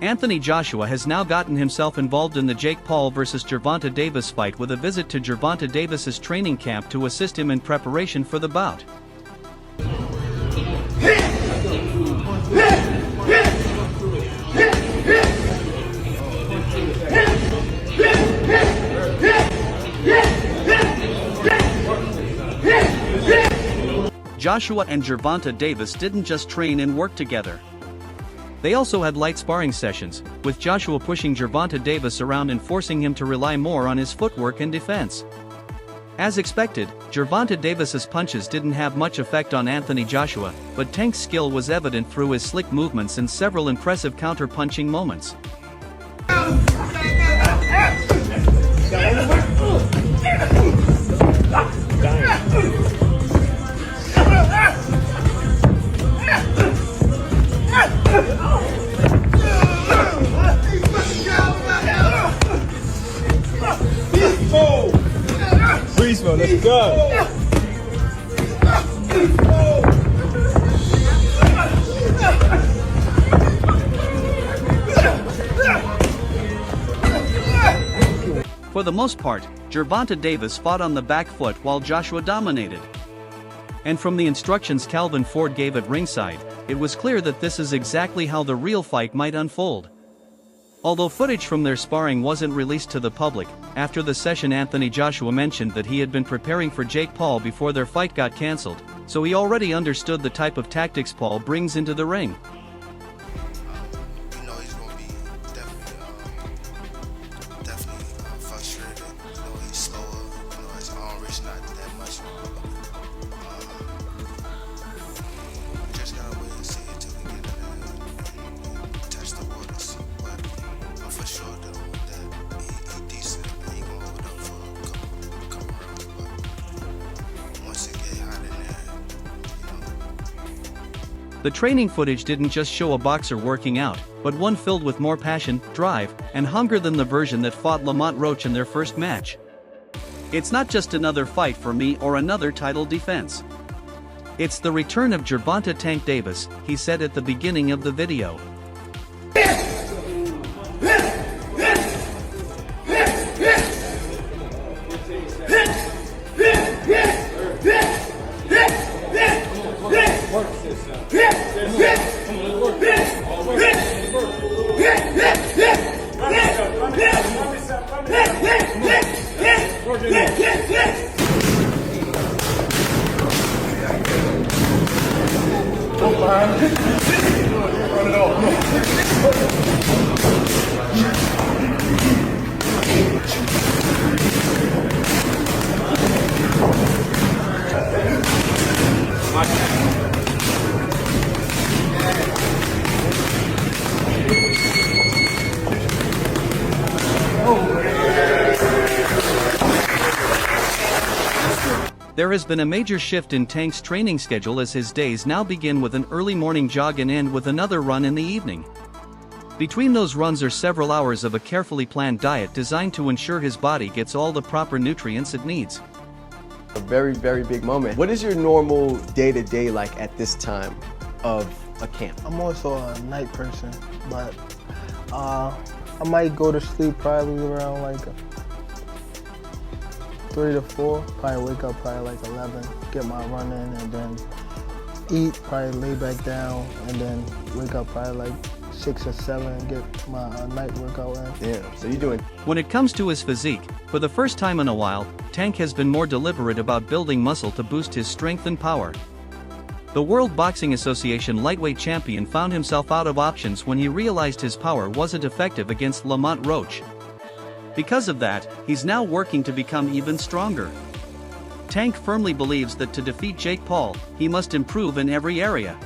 Anthony Joshua has now gotten himself involved in the Jake Paul vs. Gervonta Davis fight with a visit to Gervonta Davis's training camp to assist him in preparation for the bout. Joshua and Gervonta Davis didn't just train and work together. They also had light sparring sessions, with Joshua pushing Gervonta Davis around and forcing him to rely more on his footwork and defense. As expected, Gervonta Davis's punches didn't have much effect on Anthony Joshua, but Tank's skill was evident through his slick movements and several impressive counter-punching moments. Breezeville, let's go. For the most part, Gervonta Davis fought on the back foot while Joshua dominated. And from the instructions Calvin Ford gave at ringside, it was clear that this is exactly how the real fight might unfold. Although footage from their sparring wasn't released to the public, after the session Anthony Joshua mentioned that he had been preparing for Jake Paul before their fight got cancelled, so he already understood the type of tactics Paul brings into the ring. You know he's going to be definitely frustrated. You know he's slower. You know his arm reach not that much. We just gotta wait and see until we get in there and test the waters. But for sure though, that he decent and he gonna hold up for a couple rounds. But once it get hot in there, you know. The training footage didn't just show a boxer working out, but one filled with more passion, drive, and hunger than the version that fought Lamont Roach in their first match. It's not just another fight for me or another title defense. It's the return of Gervonta "Tank" Davis, he said at the beginning of the video. There has been a major shift in Tank's training schedule as his days now begin with an early morning jog and end with another run in the evening. Between those runs are several hours of a carefully planned diet designed to ensure his body gets all the proper nutrients it needs. A very, very big moment. What is your normal day-to-day like at this time of a camp? I'm also a night person, but I might go to sleep probably around like 3 to 4, probably wake up probably like 11, get my run in, and then eat, probably lay back down, and then wake up probably like 6 or 7 and get my night workout in. Yeah, so you're doing... When it comes to his physique, for the first time in a while, Tank has been more deliberate about building muscle to boost his strength and power. The World Boxing Association lightweight champion found himself out of options when he realized his power wasn't effective against Lamont Roach. Because of that, he's now working to become even stronger. Tank firmly believes that to defeat Jake Paul, he must improve in every area.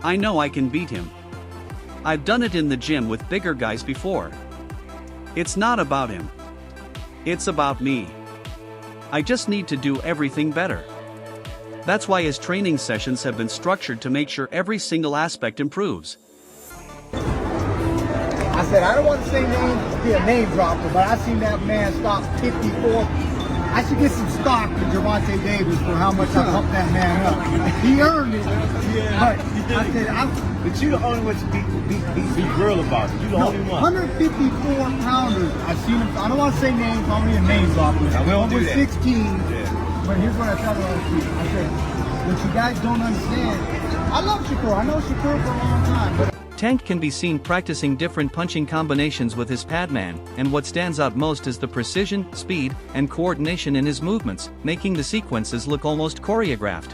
I know I can beat him. I've done it in the gym with bigger guys before. It's not about him. It's about me. I just need to do everything better. That's why his training sessions have been structured to make sure every single aspect improves. I said, I don't want to say names, be a name dropper, but I seen that man stop 54. I should get some stock in Gervonta Davis for how much I pumped that man up. He earned it. But I said, But you the only one to be real about it. You the only one. 154 pounders. I seen him. I don't want to say names. I'm only a name dropper. Now, we don't do Over that. 16. Yeah. But here's what I tell them. I said, what you guys don't understand. I love Shakur. I know Shakur for a long time. But Tank can be seen practicing different punching combinations with his padman, and what stands out most is the precision, speed, and coordination in his movements, making the sequences look almost choreographed.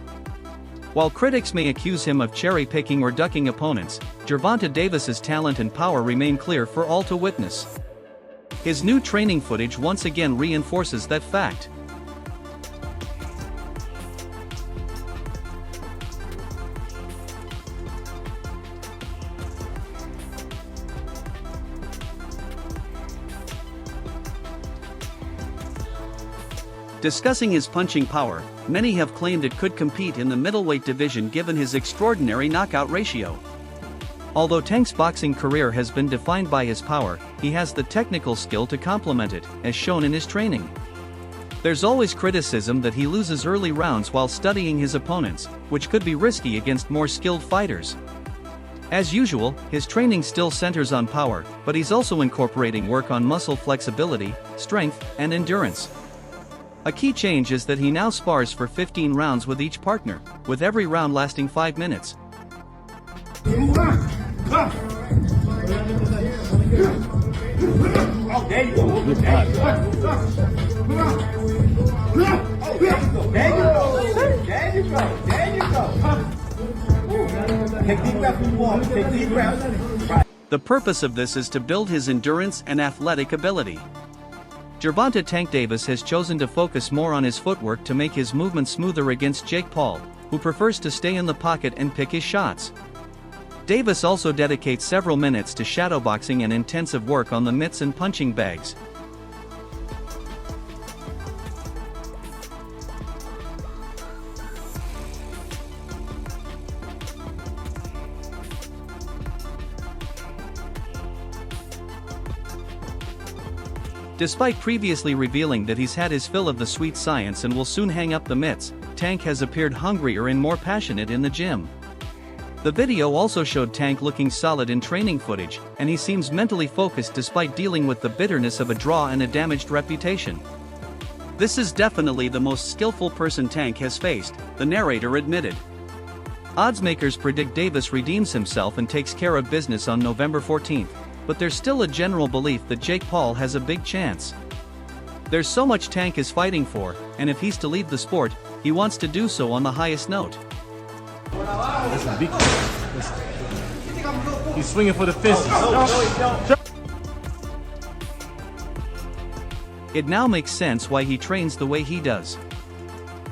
While critics may accuse him of cherry-picking or ducking opponents, Gervonta Davis's talent and power remain clear for all to witness. His new training footage once again reinforces that fact. Discussing his punching power, many have claimed it could compete in the middleweight division given his extraordinary knockout ratio. Although Tank's boxing career has been defined by his power, he has the technical skill to complement it, as shown in his training. There's always criticism that he loses early rounds while studying his opponents, which could be risky against more skilled fighters. As usual, his training still centers on power, but he's also incorporating work on muscle flexibility, strength, and endurance. A key change is that he now spars for 15 rounds with each partner, with every round lasting 5 minutes. The purpose of this is to build his endurance and athletic ability. Gervonta Tank Davis has chosen to focus more on his footwork to make his movement smoother against Jake Paul, who prefers to stay in the pocket and pick his shots. Davis also dedicates several minutes to shadowboxing and intensive work on the mitts and punching bags. Despite previously revealing that he's had his fill of the sweet science and will soon hang up the mitts, Tank has appeared hungrier and more passionate in the gym. The video also showed Tank looking solid in training footage, and he seems mentally focused despite dealing with the bitterness of a draw and a damaged reputation. This is definitely the most skillful person Tank has faced, the narrator admitted. Oddsmakers predict Davis redeems himself and takes care of business on November 14th. But there's still a general belief that Jake Paul has a big chance. There's so much Tank is fighting for, and if he's to leave the sport, he wants to do so on the highest note. Listen, he's swinging for the fences. It now makes sense why he trains the way he does.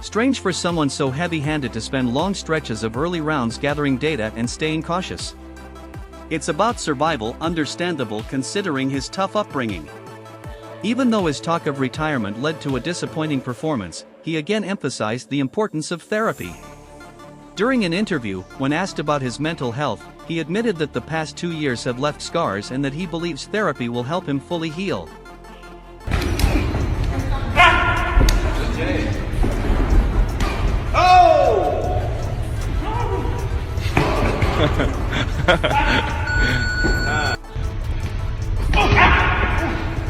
Strange for someone so heavy-handed to spend long stretches of early rounds gathering data and staying cautious. It's about survival, understandable considering his tough upbringing. Even though his talk of retirement led to a disappointing performance, he again emphasized the importance of therapy. During an interview, when asked about his mental health, he admitted that the past 2 years have left scars and that he believes therapy will help him fully heal.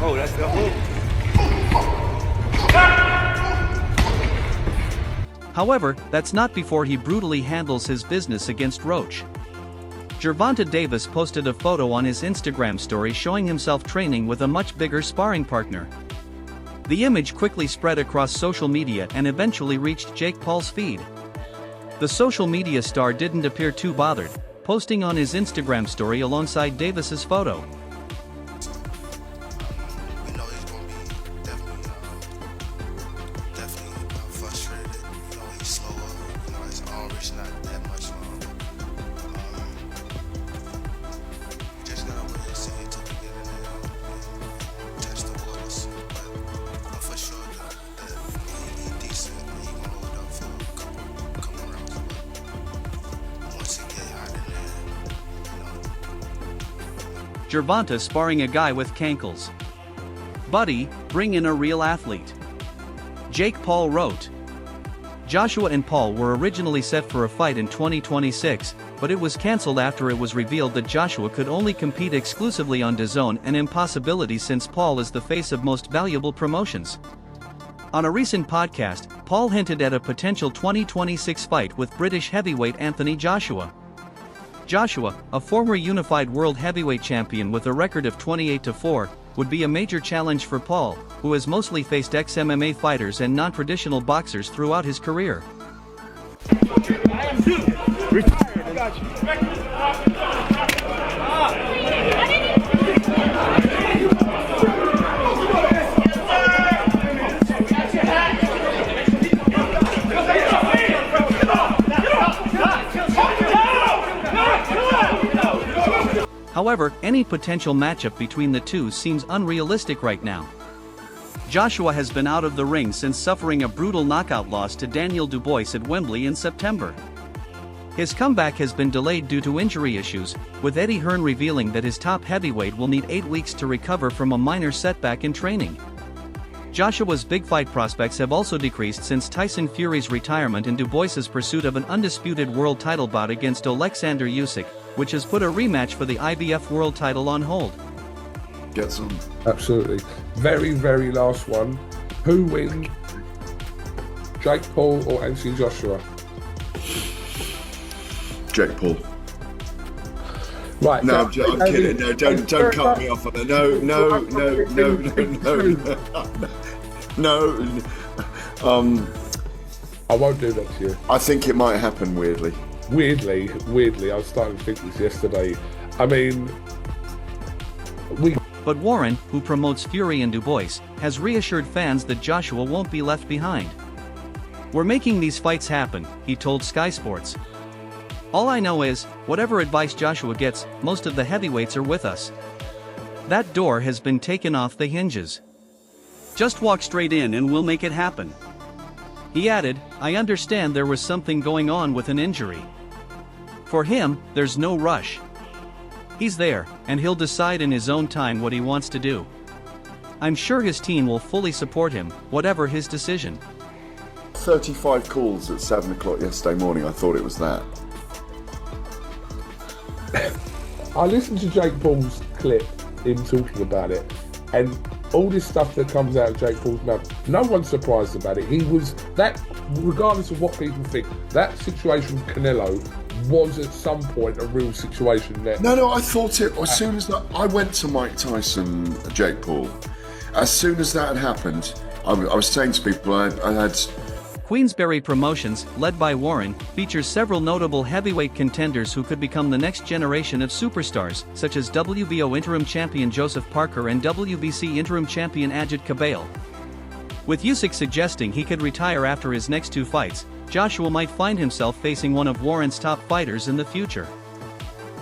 Oh, that's the hook. However, that's not before he brutally handles his business against Roach. Gervonta Davis posted a photo on his Instagram story showing himself training with a much bigger sparring partner. The image quickly spread across social media and eventually reached Jake Paul's feed. The social media star didn't appear too bothered, posting on his Instagram story alongside Davis's photo. We know he's gonna be definitely frustrated. You know, he's slower. You know, his arm reach not that much. Gervonta sparring a guy with cankles. Buddy, bring in a real athlete. Jake Paul wrote. Joshua and Paul were originally set for a fight in 2026, but it was cancelled after it was revealed that Joshua could only compete exclusively on DAZN, an impossibility since Paul is the face of Most Valuable Promotions. On a recent podcast, Paul hinted at a potential 2026 fight with British heavyweight Anthony Joshua. Joshua, a former unified world heavyweight champion with a record of 28-4, would be a major challenge for Paul, who has mostly faced ex-MMA fighters and non-traditional boxers throughout his career. However, any potential matchup between the two seems unrealistic right now. Joshua has been out of the ring since suffering a brutal knockout loss to Daniel Dubois at Wembley in September. His comeback has been delayed due to injury issues, with Eddie Hearn revealing that his top heavyweight will need 8 weeks to recover from a minor setback in training. Joshua's big fight prospects have also decreased since Tyson Fury's retirement and Dubois's pursuit of an undisputed world title bout against Alexander Usyk, which has put a rematch for the IBF world title on hold. Get some. Absolutely. Very, very last one. Who wins? Jake Paul or Anthony Joshua? Jake Paul. Right. No, I'm kidding. No, don't cut me off on that. No. I won't do that to you. I think it might happen weirdly. Weirdly, I was starting to think this yesterday. I mean, But Warren, who promotes Fury and Dubois, has reassured fans that Joshua won't be left behind. "We're making these fights happen," he told Sky Sports. "All I know is, whatever advice Joshua gets, most of the heavyweights are with us. That door has been taken off the hinges. Just walk straight in and we'll make it happen." He added, "I understand there was something going on with an injury. For him, there's no rush. He's there, and he'll decide in his own time what he wants to do. I'm sure his team will fully support him, whatever his decision." 35 calls at 7 o'clock yesterday morning. I thought it was that. I listened to Jake Paul's clip, him talking about it, and all this stuff that comes out of Jake Paul's mouth, no one's surprised about it. He was that, regardless of what people think, that situation with Canelo was at some point a real situation there. No, I thought it, as soon as that, I went to Mike Tyson, Jake Paul. As soon as that had happened, I was saying to people, I had... Queensberry Promotions, led by Warren, features several notable heavyweight contenders who could become the next generation of superstars, such as WBO interim champion Joseph Parker and WBC interim champion Ajit Cabale. With Usyk suggesting he could retire after his next 2 fights, Joshua might find himself facing one of Warren's top fighters in the future.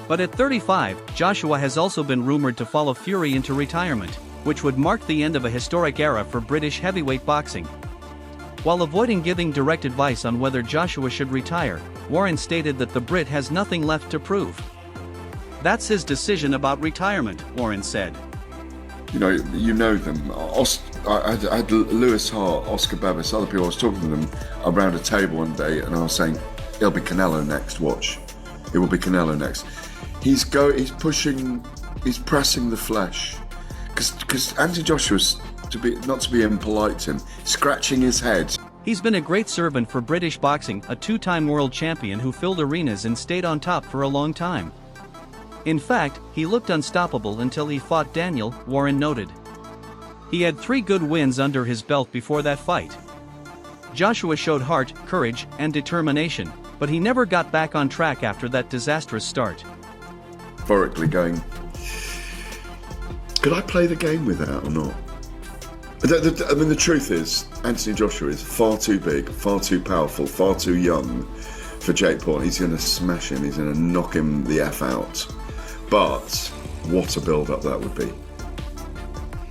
But at 35, Joshua has also been rumored to follow Fury into retirement, which would mark the end of a historic era for British heavyweight boxing. While avoiding giving direct advice on whether Joshua should retire, Warren stated that the Brit has nothing left to prove. "That's his decision about retirement," Warren said. You know them. I had Lewis Hart, Oscar Babis, other people. I was talking to them around a table one day, and I was saying, "It'll be Canelo next. Watch, it will be Canelo next." He's pressing the flesh, because Anthony Joshua's, not to be impolite to him, scratching his head. He's been a great servant for British boxing, a 2-time world champion who filled arenas and stayed on top for a long time. In fact, he looked unstoppable until he fought Daniel, Warren noted. He had 3 good wins under his belt before that fight. Joshua showed heart, courage, and determination, but he never got back on track after that disastrous start. Metaphorically going, could I play the game with that or not? I mean, the truth is, Anthony Joshua is far too big, far too powerful, far too young for Jake Paul. He's going to smash him, he's going to knock him the F out. But what a build-up that would be.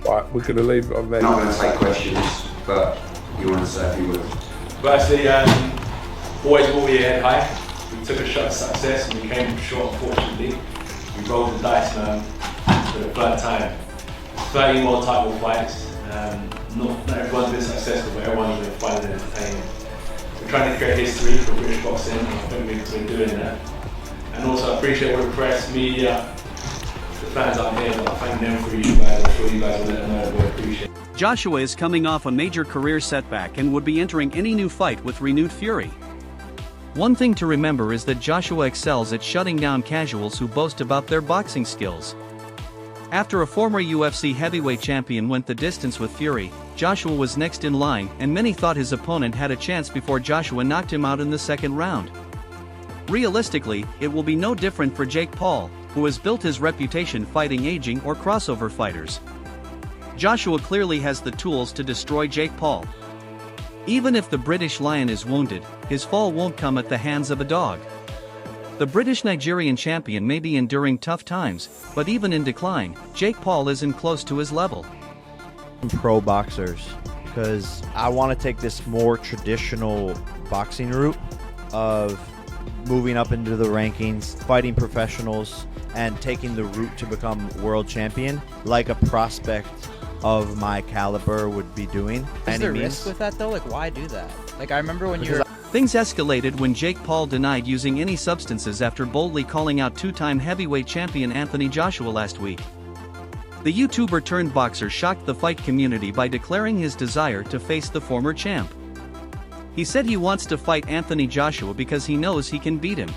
Right, we're going to leave it on there. Not going to take questions, but you want to say a few words. Firstly, always brought your head high. We took a shot at success and we came short, unfortunately. We rolled the dice, man. for the third time. 30 more title fights. Not everyone's been successful, but everyone's been fun and entertaining. We're trying to create history for British boxing, and I think we've been doing that. And also I appreciate all the press, media, the fans out here, but I thank them for you guys. I'm sure you guys will let them know that we appreciate it. Joshua is coming off a major career setback and would be entering any new fight with renewed fury. One thing to remember is that Joshua excels at shutting down casuals who boast about their boxing skills. After a former UFC heavyweight champion went the distance with Fury, Joshua was next in line, and many thought his opponent had a chance before Joshua knocked him out in the second round. Realistically, it will be no different for Jake Paul, who has built his reputation fighting aging or crossover fighters. Joshua clearly has the tools to destroy Jake Paul. Even if the British Lion is wounded, his fall won't come at the hands of a dog. The British-Nigerian champion may be enduring tough times, but even in decline, Jake Paul isn't close to his level. Pro boxers, because I want to take this more traditional boxing route of moving up into the rankings, fighting professionals, and taking the route to become world champion, like a prospect of my caliber would be doing. Is there risk with that though? Like, why do that? Like, I remember when you were... Things escalated when Jake Paul denied using any substances after boldly calling out two-time heavyweight champion Anthony Joshua last week. The YouTuber-turned-boxer shocked the fight community by declaring his desire to face the former champ. He said he wants to fight Anthony Joshua because he knows he can beat him.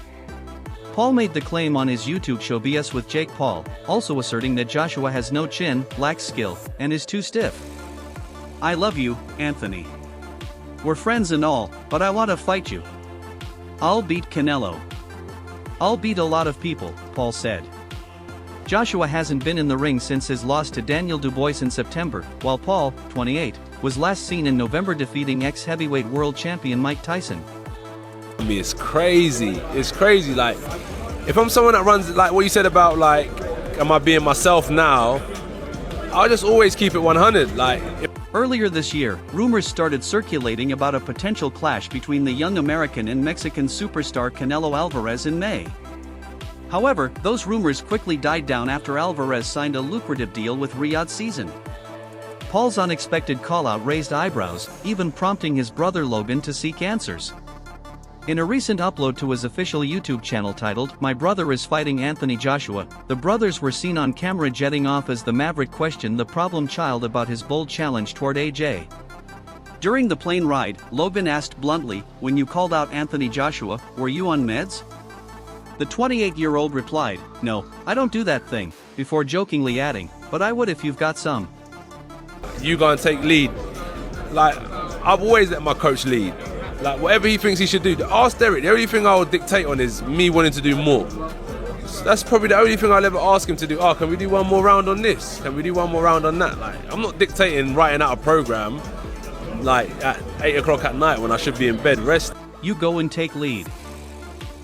Paul made the claim on his YouTube show BS with Jake Paul, also asserting that Joshua has no chin, lacks skill, and is too stiff. "I love you, Anthony. We're friends and all, but I want to fight you. I'll beat Canelo. I'll beat a lot of people," Paul said. Joshua hasn't been in the ring since his loss to Daniel Dubois in September, while Paul, 28, was last seen in November defeating ex-heavyweight world champion Mike Tyson. I mean, it's crazy. It's crazy. Like, if I'm someone that runs, like what you said about, like, am I being myself now? I'll just always keep it 100. Like, Earlier this year, rumors started circulating about a potential clash between the young American and Mexican superstar Canelo Alvarez in May. However, those rumors quickly died down after Alvarez signed a lucrative deal with Riyadh Season. Paul's unexpected call-out raised eyebrows, even prompting his brother Logan to seek answers. In a recent upload to his official YouTube channel titled, "My Brother is Fighting Anthony Joshua," the brothers were seen on camera jetting off as the Maverick questioned the problem child about his bold challenge toward AJ. During the plane ride, Logan asked bluntly, "When you called out Anthony Joshua, were you on meds?" The 28-year-old replied, "No, I don't do that thing," before jokingly adding, "But I would if you've got some." you go and take lead. Like, I've always let my coach lead. Like, whatever he thinks he should do. Ask Derek, the only thing I will dictate on is me wanting to do more. So that's probably the only thing I'll ever ask him to do. "Oh, can we do one more round on this? Can we do one more round on that?" Like, I'm not dictating writing out a program like at 8 o'clock at night when I should be in bed resting. You go and take lead.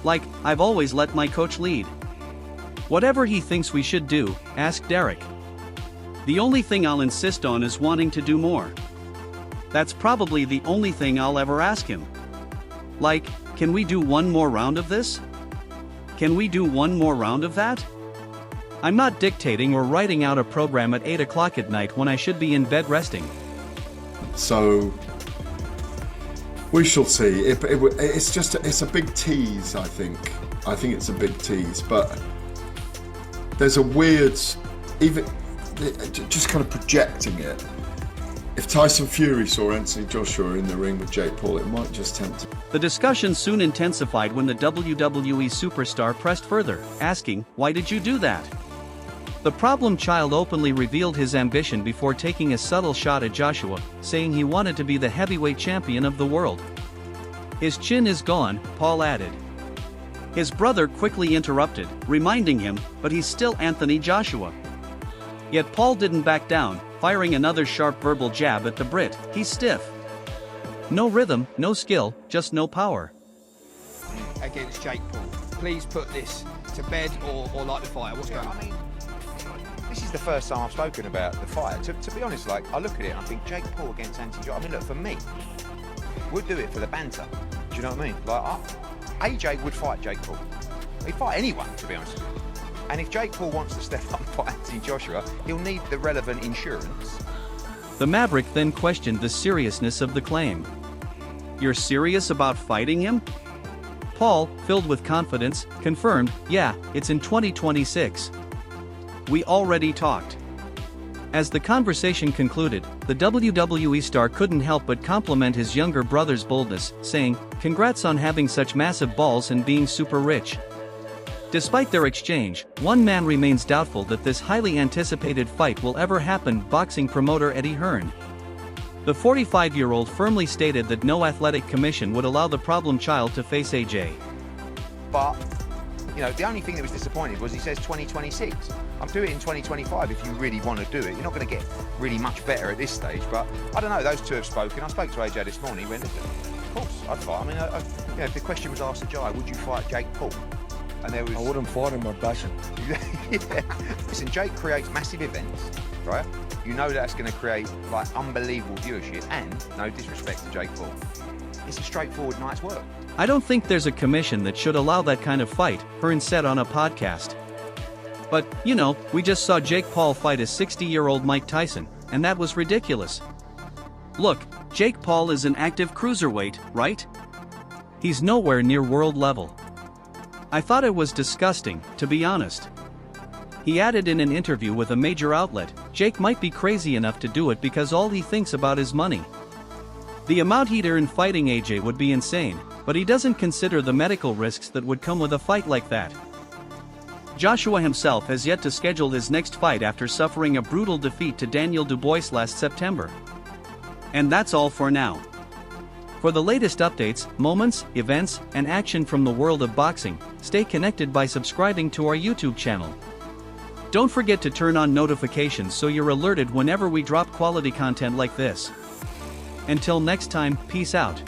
Like, I've always let my coach lead. Whatever he thinks we should do, ask Derek. The only thing I'll insist on is wanting to do more. That's probably the only thing I'll ever ask him. Like, can we do one more round of this? Can we do one more round of that? I'm not dictating or writing out a program at 8 o'clock at night when I should be in bed resting. So we shall see. It's a big tease, I think. I think it's a big tease, but there's a weird, even just kind of projecting it. If Tyson Fury saw Anthony Joshua in the ring with Jake Paul, it might just tempt him. The discussion soon intensified when the WWE superstar pressed further, asking, "Why did you do that?" The problem child openly revealed his ambition before taking a subtle shot at Joshua, saying he wanted to be the heavyweight champion of the world. "His chin is gone," Paul added. His brother quickly interrupted, reminding him, "But he's still Anthony Joshua." Yet Paul didn't back down, firing another sharp verbal jab at the Brit. "He's stiff. No rhythm, no skill, just no power." Against Jake Paul. Please put this to bed or light the fire. What's going on? I mean, this is the first time I've spoken about the fight. To be honest, like, I look at it and I think Jake Paul against Anthony Joshua. I mean, look, for me, we'd do it for the banter. Do you know what I mean? Like, AJ would fight Jake Paul. He'd fight anyone, to be honest with you. And if Jake Paul wants to step up and fight Anthony Joshua, he'll need the relevant insurance. The Maverick then questioned the seriousness of the claim. "You're serious about fighting him?" Paul, filled with confidence, confirmed, "Yeah, it's in 2026. We already talked." As the conversation concluded, the WWE star couldn't help but compliment his younger brother's boldness, saying, "Congrats on having such massive balls and being super rich." Despite their exchange, one man remains doubtful that this highly anticipated fight will ever happen: boxing promoter Eddie Hearn. The 45-year-old firmly stated that no athletic commission would allow the problem child to face AJ. But, the only thing that was disappointing was he says 2026. I'm doing it in 2025 if you really want to do it. You're not going to get really much better at this stage, but I don't know, those two have spoken. I spoke to AJ this morning, he went, of course, I'd fight. I mean, if the question was asked to Jai, would you fight Jake Paul? And there was... I wouldn't fight him, I'd bash him. Yeah. Listen, Jake creates massive events, right? You know that's going to create, unbelievable viewership, and no disrespect to Jake Paul. It's a straightforward night's work. "I don't think there's a commission that should allow that kind of fight," Hearn said on a podcast. "But, we just saw Jake Paul fight a 60-year-old Mike Tyson, and that was ridiculous. Look, Jake Paul is an active cruiserweight, right? He's nowhere near world level. I thought it was disgusting, to be honest." He added in an interview with a major outlet, Jake might be crazy enough to do it because all he thinks about is money. The amount he'd earn fighting AJ would be insane, but he doesn't consider the medical risks that would come with a fight like that. Joshua himself has yet to schedule his next fight after suffering a brutal defeat to Daniel Dubois last September. And that's all for now. For the latest updates, moments, events, and action from the world of boxing, stay connected by subscribing to our YouTube channel. Don't forget to turn on notifications so you're alerted whenever we drop quality content like this. Until next time, peace out.